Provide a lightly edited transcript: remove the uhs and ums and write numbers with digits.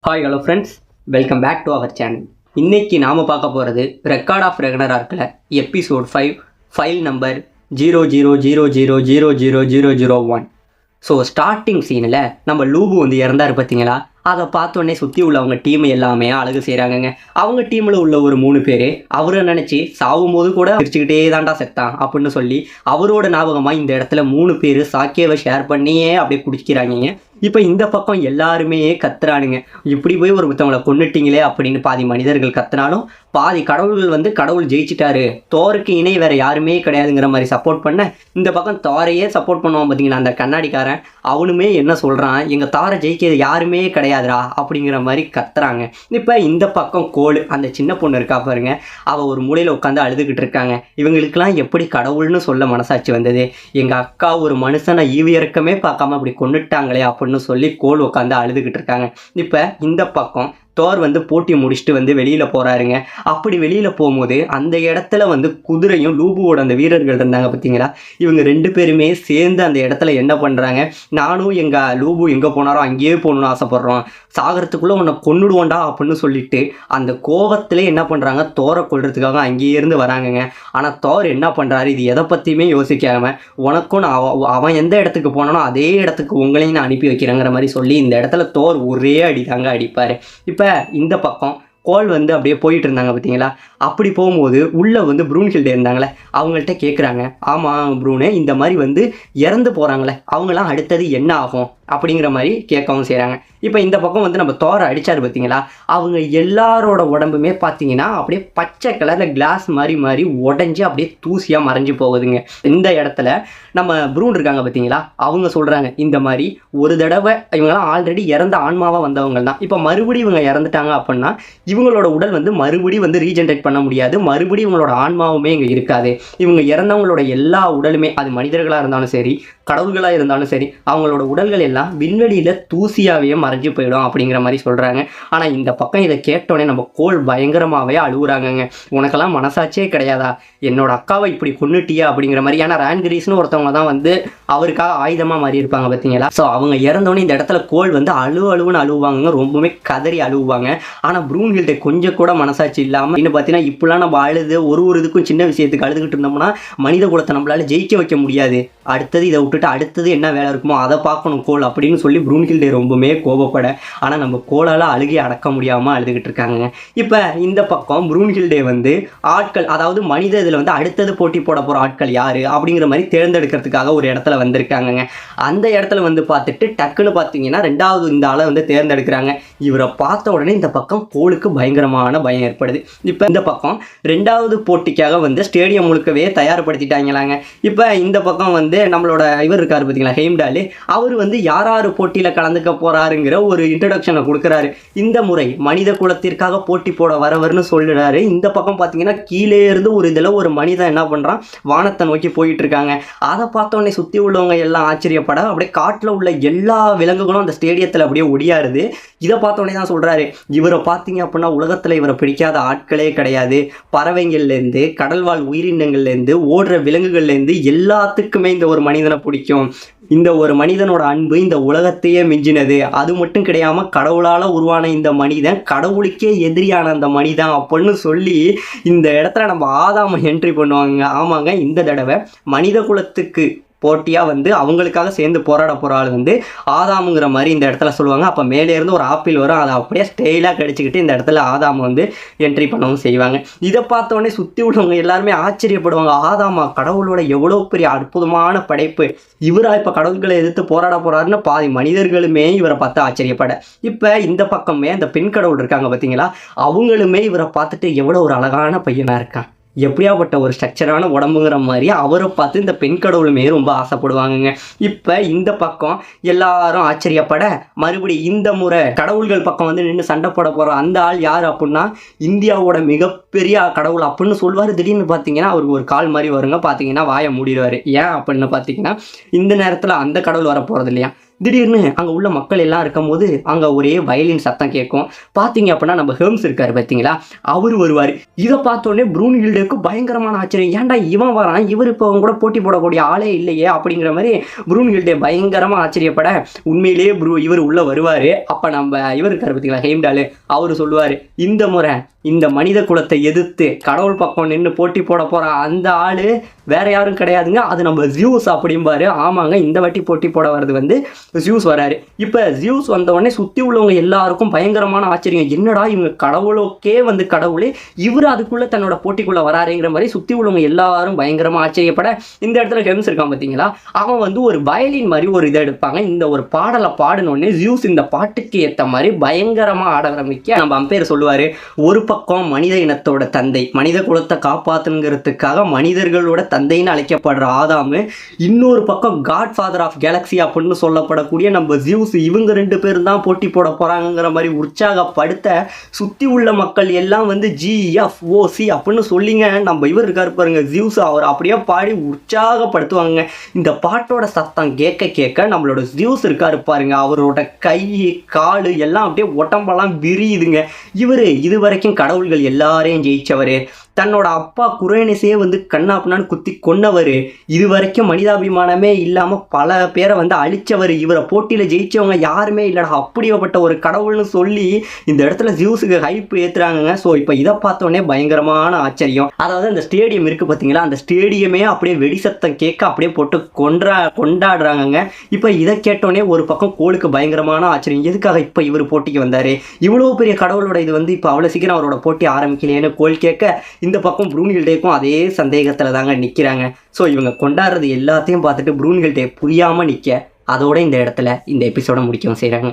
Hi hello friends, welcome back to our channel. இன்றைக்கி நாம் பார்க்க போகிறது ரெக்கார்ட் ஆஃப் ரெகனர் ஆர்க்கில் episode 5 file number 00000001. So starting சீனில் நம்ம லூபு வந்து இறந்தார் பார்த்தீங்களா? அதை பார்த்தோன்னே சுற்றி உள்ளவங்க டீம் எல்லாமே அழகு செய்கிறாங்கங்க. அவங்க டீமில் உள்ள ஒரு 3 பேர் அவரை நினச்சி சாவும் போது கூட பிரிச்சுக்கிட்டே தாண்டா செத்தான் அப்படின்னு சொல்லி அவரோட ஞாபகமாக இந்த இடத்துல 3 பேர் சாக்கியவை ஷேர் பண்ணியே அப்படியே குடிக்கிறாங்க. இப்போ இந்த பக்கம் எல்லாருமே கத்துறானுங்க, இப்படி போய் ஒரு புத்தவங்களை கொண்டுட்டீங்களே அப்படின்னு. பாதி மனிதர்கள் கத்துனாலும் பாதி கடவுள்கள் வந்து கடவுள் ஜெயிச்சிட்டாரு, தோருக்கு இணை வேற யாருமே கிடையாதுங்கிற மாதிரி சப்போர்ட் பண்ண, இந்த பக்கம் தோரையே சப்போர்ட் பண்ணுவான் பார்த்தீங்கன்னா அந்த கண்ணாடிக்காரன், அவனுமே என்ன சொல்கிறான், எங்கள் தோரை ஜெயிக்கிறது யாருமே கிடையாதுடா அப்படிங்கிற மாதிரி கத்துறாங்க. இப்போ இந்த பக்கம் கோல், அந்த சின்ன பொண்ணு இருக்கா பாருங்க, அவள் ஒரு மூலையில் உட்காந்து அழுதுகிட்டு இருக்காங்க. இவங்களுக்கெல்லாம் எப்படி கடவுள்னு சொல்ல மனசாட்சி வந்தது? எங்கள் அக்கா ஒரு மனுஷனை ஈவியறக்கமே பார்க்காம அப்படி கொண்டுட்டாங்களே அப்படின்னு சொல்லி கோல் உட்காந்து அழுதுகிட்டு இருக்காங்க. இப்போ இந்த பக்கம் தோர் வந்து போட்டி முடிச்சுட்டு வந்து வெளியில் போகிறாருங்க. அப்படி வெளியில் போகும்போது அந்த இடத்துல வந்து குதிரையும் லூபுவோட அந்த வீரர்கள் இருந்தாங்க பார்த்தீங்களா? இவங்க 2 பேருமே சேர்ந்து அந்த இடத்துல என்ன பண்ணுறாங்க, நானும் எங்கள் லூபு எங்கே போனாரோ அங்கேயே போகணுன்னு ஆசைப்பட்றோம், சாகிறதுக்குள்ளே உன்னை கொன்னுடுவோண்டா அப்படின்னு சொல்லிட்டு அந்த கோபத்திலே என்ன பண்ணுறாங்க, தோரை கொள்றதுக்காக அங்கேயே இருந்து வராங்கங்க. ஆனால் தோர் என்ன பண்ணுறாரு, இது எதை பற்றியுமே யோசிக்காமல், உனக்கும் நான் அவன் எந்த இடத்துக்கு போனானோ அதே இடத்துக்கு உங்களையும் நான் அனுப்பி வைக்கிறேங்கிற மாதிரி சொல்லி இந்த இடத்துல தோர் ஒரே அடி தாங்க அடிப்பார். இப்போ இந்த பக்கம் கோல் வந்து அப்படியே போயிட்டு இருந்தாங்க பார்த்தீங்களா? அப்படி போகும்போது உள்ளே வந்து ப்ரூன்ஹில்டே இருந்தாங்களே, அவங்கள்ட்ட கேட்குறாங்க, ஆமாம் ப்ரூனே, இந்த மாதிரி வந்து இறந்து போகிறாங்களே அவங்களாம் அடுத்தது என்ன ஆகும் அப்படிங்கிற மாதிரி கேட்கவும் செய்கிறாங்க. இப்போ இந்த பக்கம் வந்து நம்ம தோரை அடித்தார் பார்த்தீங்களா? அவங்க எல்லாரோட உடம்புமே பார்த்தீங்கன்னா அப்படியே பச்சை கலரில் கிளாஸ் மாதிரி மாதிரி உடஞ்சி அப்படியே தூசியாக மறைஞ்சு போகுதுங்க. இந்த இடத்துல நம்ம ப்ரூன் இருக்காங்க பார்த்தீங்களா? அவங்க சொல்கிறாங்க, இந்த மாதிரி ஒரு தடவை இவங்கெல்லாம் ஆல்ரெடி இறந்த ஆன்மாவாக வந்தவங்க தான், இப்போ மறுபடியும் இவங்க இறந்துட்டாங்க அப்படின்னா இவங்களோட உடல் வந்து மறுபடியும் வந்து ரீஜென்ரேட் பண்ண முடியாது, மறுபடியும் இவங்களோட ஆன்மாவுமே இங்கே இருக்காது. இவங்க இறந்தவங்களோட எல்லா உடலுமே, அது மனிதர்களாக இருந்தாலும் சரி கடவுள்களாக இருந்தாலும் சரி, அவங்களோட உடல்கள் எல்லாம் விண்வெளியில் தூசியாகவே மறைஞ்சு போயிடும் அப்படிங்கிற மாதிரி சொல்கிறாங்க. ஆனால் இந்த பக்கம் இதை கேட்டோடனே நம்ம கோல் பயங்கரமாகவே அழுகுறாங்கங்க. உனக்கெல்லாம் மனசாட்சியே கிடையாதா, என்னோட அக்காவை இப்படி கொன்னுட்டியா அப்படிங்கிற மாதிரி. ஏன்னா ரான்கிரீஸ்னு ஒருத்தவங்க தான் வந்து அவருக்காக ஆயுதமாக மாறி இருப்பாங்க பார்த்தீங்களா? ஸோ அவங்க இறந்தோடனே இந்த இடத்துல கோல் வந்து அழுவுன்னு அழுவாங்க, ரொம்பவுமே கதறி அழுவாங்க. ஆனால் ப்ரூன்ஹில்டே கொஞ்சம் கூட மனசாட்சி இல்லாமல் இன்னும் பார்த்தீங்கன்னா, இப்படிலாம் நம்ம அழுது ஒரு இதுக்கும் சின்ன விஷயத்துக்கு அழுதுகிட்டு இருந்தோம்னா மனித குலத்தை நம்மளால ஜெயிக்க வைக்க முடியாது, அடுத்தது இதை விட்டுட்டு அடுத்தது என்ன வேலை இருக்குமோ அதை பார்க்கணும் கோல் அப்படின்னு சொல்லி ப்ரூன்ஹில்டே ரொம்பவுமே கோபப்பட, ஆனால் நம்ம கோலால் அழுகி அடக்க முடியாமல் அழுதுகிட்டு இருக்காங்க. இப்போ இந்த பக்கம் ப்ரூன்ஹில்டே வந்து ஆட்கள், அதாவது மனித இதில் வந்து அடுத்தது போட்டி போட போகிற ஆட்கள் யார் அப்படிங்கிற மாதிரி தேர்ந்தெடுக்கிறதுக்காக ஒரு இடத்துல வந்திருக்காங்க. அந்த இடத்துல வந்து பார்த்துட்டு டக்குன்னு பார்த்தீங்கன்னா 2வது இந்த ஆளை வந்து தேர்ந்தெடுக்கிறாங்க. இவரை பார்த்த உடனே இந்த பக்கம் கோலுக்கு பயங்கரமான பயம் ஏற்படுது. இப்போ இந்த பக்கம் 2வது போட்டிக்காக வந்து ஸ்டேடியம் முழுக்கவே தயார்படுத்திட்டாங்களாங்க. இப்போ இந்த பக்கம் வந்து நம்மளோட இவர் இருக்கார் பார்த்தீங்களா, ஹெய்ம்டால், அவர் வந்து யார் போட்டியில் கலந்துக்க போகிறாருங்கிற ஒரு இன்ட்ரடக்ஷனை கொடுக்குறாரு. இந்த முறை மனித குலத்திற்காக போட்டி போட வரவர்னு சொல்லிடுறாரு. இந்த பக்கம் பார்த்தீங்கன்னா கீழே இருந்து ஒரு இதில் ஒரு மனிதன் என்ன பண்ணுறான், வானத்தை நோக்கி போயிட்டு இருக்காங்க. அதை பார்த்தோன்னே சுற்றி உள்ளவங்க எல்லாம் ஆச்சரியப்பட அப்படியே காட்டில் உள்ள எல்லா விலங்குகளும் அந்த ஸ்டேடியத்தில் அப்படியே ஒடியாருது. இதை பார்த்தோன்னே தான் சொல்கிறாரு, இவரை பார்த்தீங்க அப்படின்னா உலகத்தில் இவரை பிடிக்காத ஆட்களே கிடையாது, பறவைங்கள்லேருந்து கடல்வாழ் உயிரினங்கள்லேருந்து ஓடுற விலங்குகள்லேருந்து எல்லாத்துக்குமே இந்த ஒரு மனிதனை பிடிக்கும். இந்த ஒரு மனிதனோட அன்பு இந்த உலகத்தையே மிஞ்சினது. அது மட்டும் கிடையாமல் கடவுளால் உருவான இந்த மனிதன் கடவுளுக்கே எதிரியான அந்த மனிதன் அப்படின்னு சொல்லி இந்த இடத்துல நம்ம ஆதாமை என்ட்ரி பண்ணுவாங்க. ஆமாங்க, இந்த தடவை மனித குலத்துக்கு போட்டியாக வந்து அவங்களுக்காக சேர்ந்து போராட போகிற ஆள் வந்து ஆதாமுங்கிற மாதிரி இந்த இடத்துல சொல்லுவாங்க. அப்போ மேலேருந்து ஒரு ஆப்பிள் வரும், அதை அப்படியே ஸ்டைலாக கடிச்சிக்கிட்டு இந்த இடத்துல ஆதாம் வந்து என்ட்ரி பண்ணவும் செய்வாங்க. இதை பார்த்தோடனே சுற்றி உள்ளவங்க எல்லாருமே ஆச்சரியப்படுவாங்க, ஆதாமா கடவுளோட எவ்வளோ பெரிய அற்புதமான படைப்பு, இவராக இப்போ கடவுள்களை எதிர்த்து போராட போகிறாருன்னு பாதி மனிதர்களுமே இவரை பார்த்து ஆச்சரியப்பட, இப்போ இந்த பக்கமே அந்த பெண் கடவுள் இருக்காங்க பார்த்தீங்களா, அவங்களுமே இவரை பார்த்துட்டு எவ்வளோ ஒரு அழகான பையனாக இருக்கான், எப்படியாப்பட்ட ஒரு ஸ்ட்ரக்சரான உடம்புங்கிற மாதிரி அவரை பார்த்து இந்த பெண் கடவுளுமே ரொம்ப ஆசைப்படுவாங்கங்க. இப்போ இந்த பக்கம் எல்லாரும் ஆச்சரியப்பட, மறுபடியும் இந்த முறை கடவுள்கள் பக்கம் வந்து நின்று சண்டை போட போகிற அந்த ஆள் யார் அப்படின்னா இந்தியாவோட மிகப்பெரிய கடவுள் அப்படின்னு சொல்லுவார். திடீர்னு பார்த்தீங்கன்னா அவருக்கு ஒரு கால் மாதிரி வருங்க, பார்த்தீங்கன்னா வாயை மூடிடுவார். ஏன் அப்படின்னு பார்த்தீங்கன்னா இந்த நேரத்தில் அந்த கடவுள் வர போகிறது இல்லையா, திடீர்னு அங்கே உள்ள மக்கள் எல்லாம் இருக்கும்போது அங்கே ஒரே வயலின் சத்தம் கேட்கும். பார்த்தீங்க அப்படின்னா நம்ம ஹெர்ம்ஸ் இருக்காரு பார்த்தீங்களா, அவர் வருவார். இதை பார்த்தோன்னே ப்ரூன்ஹில்டேக்கு பயங்கரமான ஆச்சரியம். ஏன்டா இவன் வரான், இவர் இப்போ அவங்க கூட போட்டி போடக்கூடிய ஆளே இல்லையே அப்படிங்கிற மாதிரி ப்ரூன்ஹில்டே பயங்கரமாக ஆச்சரியப்பட, உண்மையிலேயே இவர் உள்ளே வருவார். அப்போ நம்ம இவர் இருக்கார் பார்த்தீங்களா ஹெய்ம்டால், அவர் சொல்லுவார், இந்த முறை இந்த மனித குலத்தை எதிர்த்து கடவுள் பக்கம் நின்று போட்டி போட போகிற அந்த ஆள் வேற யாரும் கிடையாதுங்க, அது நம்ம ஜியூஸ் அப்படிம்பாரு. ஆமாங்க, இந்த வாட்டி போட்டி போட வர்றது வந்து ஜியூஸ் வராரு. இப்போ ஜியூஸ் வந்தவொடனே சுற்றி உள்ளவங்க எல்லாருக்கும் பயங்கரமான ஆச்சரியம். என்னடா இவங்க கடவுளுக்கே வந்து கடவுளே, இவர் அதுக்குள்ளே தன்னோட போட்டிக்குள்ளே வராருங்கிற மாதிரி சுற்றி உள்ளவங்க எல்லாரும் பயங்கரமாக ஆச்சரியப்பட, இந்த இடத்துல ஹெர்ம்ஸ் இருக்கான் பார்த்தீங்களா, அவன் வந்து ஒரு வயலின் மாதிரி ஒரு இதை எடுப்பாங்க. இந்த ஒரு பாடலை பாடினோடனே ஜியூஸ் இந்த பாட்டுக்கு ஏற்ற மாதிரி பயங்கரமாக ஆட ஆரம்பிக்க, நம்ம அம்பையர் சொல்லுவார், ஒரு பக்கம் மனித இனத்தோட தந்தை, மனித குலத்தை காப்பாற்றுங்கிறதுக்காக மனிதர்களோட தந்தைன்னு அழைக்கப்படுற ஆதாமு, இன்னொரு பக்கம் காட் ஃபாதர் ஆஃப் கேலக்ஸி அப்படின்னு சொல்லப்படக்கூடிய நம்ம ஜியூஸ், இவங்க 2 பேரும் தான் போட்டி போட போகிறாங்கிற மாதிரி உற்சாகப்படுத்த, சுற்றி உள்ள மக்கள் எல்லாம் வந்து GFOC அப்படின்னு சொல்லிங்க நம்ம இவர் இருக்காரு பாருங்க ஜியூஸ், அவர் அப்படியே பாடி உற்சாகப்படுத்துவாங்க. இந்த பாட்டோட சத்தம் கேட்க கேட்க நம்மளோட ஜியூஸ் இருக்காரு பாருங்க, அவரோட கை காலு எல்லாம் அப்படியே உடம்பெல்லாம் விரியுதுங்க. இவர் இது வரைக்கும் கடவுள்கள் எல்லாரையும் ஜெயிச்சவர், தன்னோட அப்பா குரேனிஸே வந்து கண்ணாப்புனான்னு குத்தி கொன்னவர், இது வரைக்கும் மனிதாபிமானமே இல்லாமல் பல பேரை வந்து அழிச்சவர், இவரை போட்டியில் ஜெயிச்சவங்க யாருமே இல்லைடா, அப்படியேப்பட்ட ஒரு கடவுள்னு சொல்லி இந்த இடத்துல ஜியூஸுக்கு ஹைப் ஏற்றுறாங்க. ஸோ இப்போ இதை பார்த்தோன்னே பயங்கரமான ஆச்சரியம். அதாவது அந்த ஸ்டேடியம் இருக்குது பார்த்தீங்களா, அந்த ஸ்டேடியமே அப்படியே வெடி சத்தம் கேட்க அப்படியே போட்டு கொண்டாடுறாங்கங்க. இப்போ இதை கேட்டோன்னே ஒரு பக்கம் கோலுக்கு பயங்கரமான ஆச்சரியம், எதுக்காக இப்போ இவர் போட்டிக்கு வந்தார், இவ்வளோ பெரிய கடவுளோட இது வந்து இப்போ அவ்வளோ சீக்கிரம் அவரோட போட்டி ஆரம்பிக்கலையேன்னு கோல் கேட்க, இந்த பக்கம் ப்ரூன்ஹில்டேக்கும் அதே சந்தேகத்தில் தாங்க நிற்கிறாங்க. ஸோ இவங்க கொண்டாடுறது எல்லாத்தையும் பார்த்துட்டு ப்ரூன்ஹில்டே புரியாமல் நிற்க, அதோட இந்த இடத்துல இந்த எபிசோட முடிக்கவும் செய்கிறாங்க.